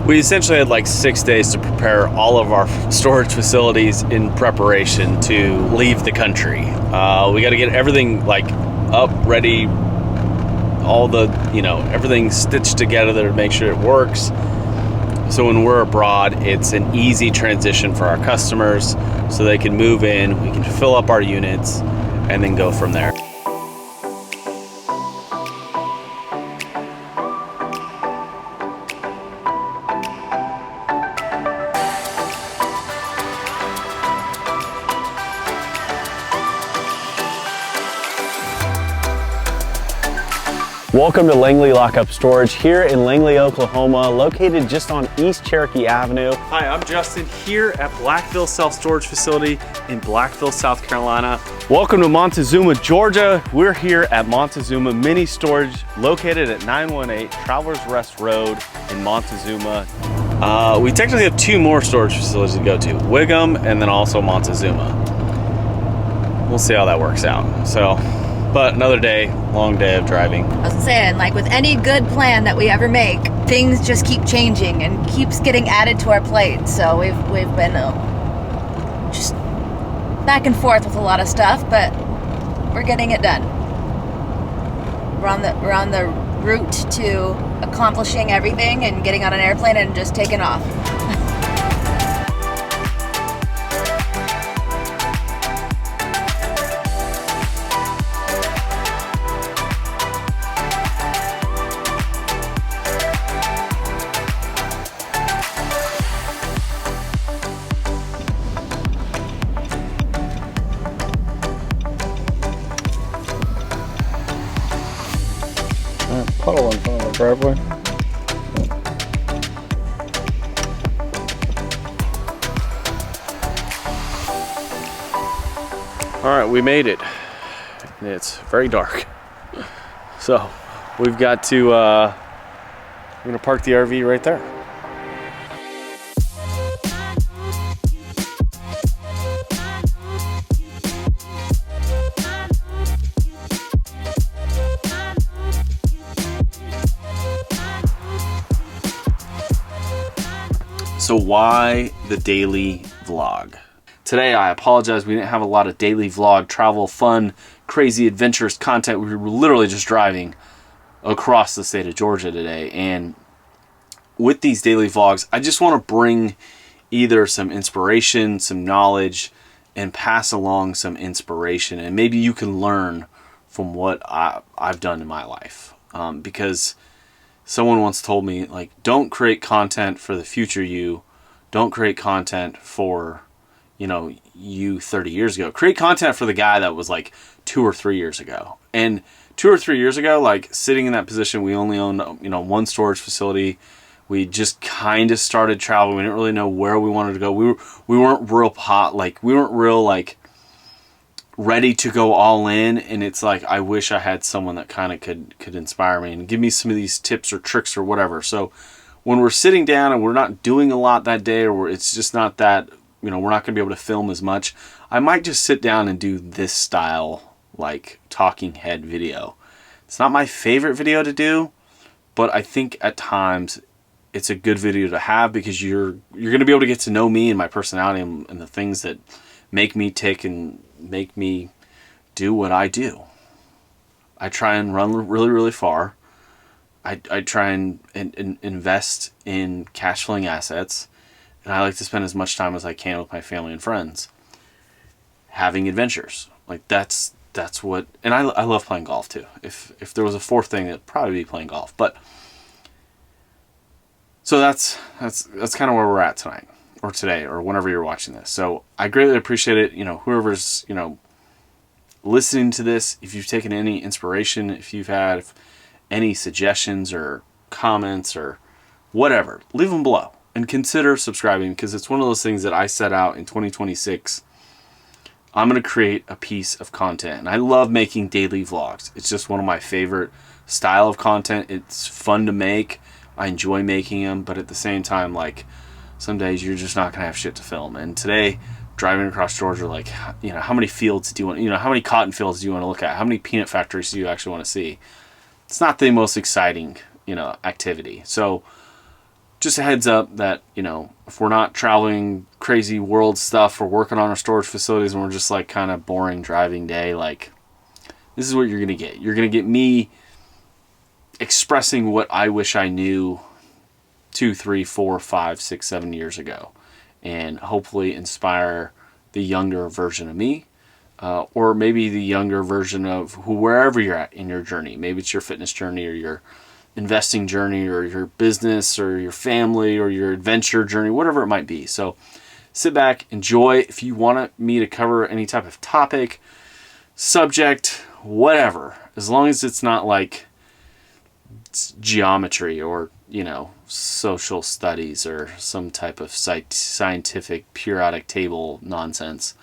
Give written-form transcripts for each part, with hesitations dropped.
We essentially had like 6 days to prepare all of our storage facilities in preparation to leave the country. We got to get everything like up, ready, all the, everything stitched together to make sure it works. So when we're abroad, it's an easy transition for our customers so they can move in, we can fill up our units, and then go from there. Welcome to Langley Lockup Storage here in Langley, Oklahoma, located just on East Cherokee Avenue. Hi, I'm Justin here at Blackville Self-Storage Facility in Blackville, South Carolina. Welcome to Montezuma, Georgia. We're here at Montezuma Mini Storage located at 918 Travelers Rest Road in Montezuma. We technically have 2 more storage facilities to go to, Whigham and then also Montezuma. We'll see how that works out. But another day, long day of driving. I was saying, like with any good plan that we ever make, things just keep changing and keeps getting added to our plate. So we've been just back and forth with a lot of stuff, but we're getting it done. We're on the route to accomplishing everything and getting on an airplane and just taking off. Puddle in front of the driveway. All right, we made it. It's very dark. So we've got to, we're gonna park the RV right there. So why the daily vlog? Today, I apologize, we didn't have a lot of daily vlog, travel, fun, crazy, adventurous content. We were literally just driving across the state of Georgia today. And with these daily vlogs, I just want to bring either some inspiration, some knowledge, and pass along some inspiration. And maybe you can learn from what I've done in my life. Because someone once told me, like, don't create content for the future you. Don't create content for, you 30 years ago. Create content for the guy that was like 2 or 3 years ago. And 2 or 3 years ago, like sitting in that position, we only owned, 1 storage facility. We just kind of started traveling. We didn't really know where we wanted to go. We weren't real ready to go all in, and it's like I wish I had someone that kind of could inspire me and give me some of these tips or tricks or whatever. So when we're sitting down and we're not doing a lot that day, or it's just not that, we're not going to be able to film as much, I might just sit down and do this style, like talking head video. It's not my favorite video to do, but I think at times it's a good video to have because you're going to be able to get to know me and my personality and the things that make me tick and make me do what I do. I try and run really, really far. I try and invest in cash flowing assets, and I like to spend as much time as I can with my family and friends having adventures. Like that's what, and I love playing golf too. If there was a 4th thing, it'd probably be playing golf. But so that's kind of where we're at tonight, or today, or whenever you're watching this. So I greatly appreciate it. Whoever's, listening to this, if you've taken any inspiration, if you've had any suggestions or comments or whatever, leave them below and consider subscribing, because it's one of those things that I set out in 2026. I'm going to create a piece of content, and I love making daily vlogs. It's just one of my favorite style of content. It's fun to make. I enjoy making them, but at the same time, like, some days you're just not going to have shit to film. And today, driving across Georgia, like, how many fields do you want, how many cotton fields do you want to look at? How many peanut factories do you actually want to see? It's not the most exciting, activity. So just a heads up that, you know, if we're not traveling crazy world stuff, we're working on our storage facilities and we're just like kind of boring driving day, like this is what you're going to get. You're going to get me expressing what I wish I knew 2, 3, 4, 5, 6, 7 years ago, and hopefully inspire the younger version of me, or maybe the younger version of wherever you're at in your journey. Maybe it's your fitness journey or your investing journey or your business or your family or your adventure journey, whatever it might be. So sit back, enjoy. If you want me to cover any type of topic, subject, whatever, as long as it's not like geometry or, you know, social studies or some type of scientific periodic table nonsense,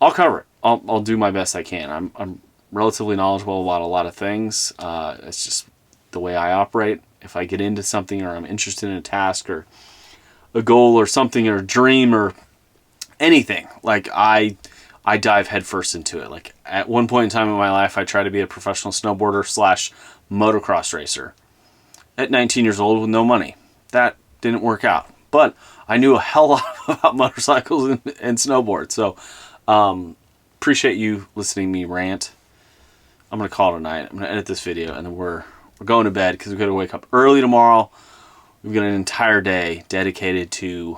I'll cover it. I'll do my best I can. I'm relatively knowledgeable about a lot of things. It's just the way I operate. If I get into something or I'm interested in a task or a goal or something or a dream or anything, like I dive headfirst into it. Like at one point in time in my life, I tried to be a professional snowboarder / motocross racer at 19 years old with no money. That didn't work out, but I knew a hell lot about motorcycles and snowboards. So appreciate you listening to me rant. I'm going to call it a night. I'm going to edit this video and then we're going to bed because we've got to wake up early tomorrow. We've got an entire day dedicated to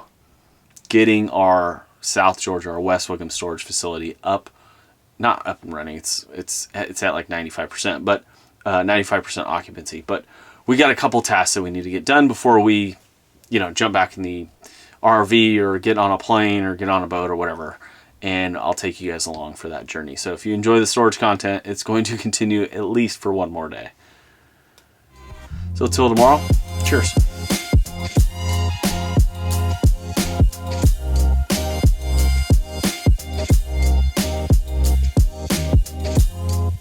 getting our South Georgia, our West Whigham Storage Facility not up and running. It's at like 95%, but 95% occupancy. But we got a couple tasks that we need to get done before we, you know, jump back in the RV or get on a plane or get on a boat or whatever. And I'll take you guys along for that journey. So if you enjoy the storage content, it's going to continue at least for one more day. So till tomorrow, cheers.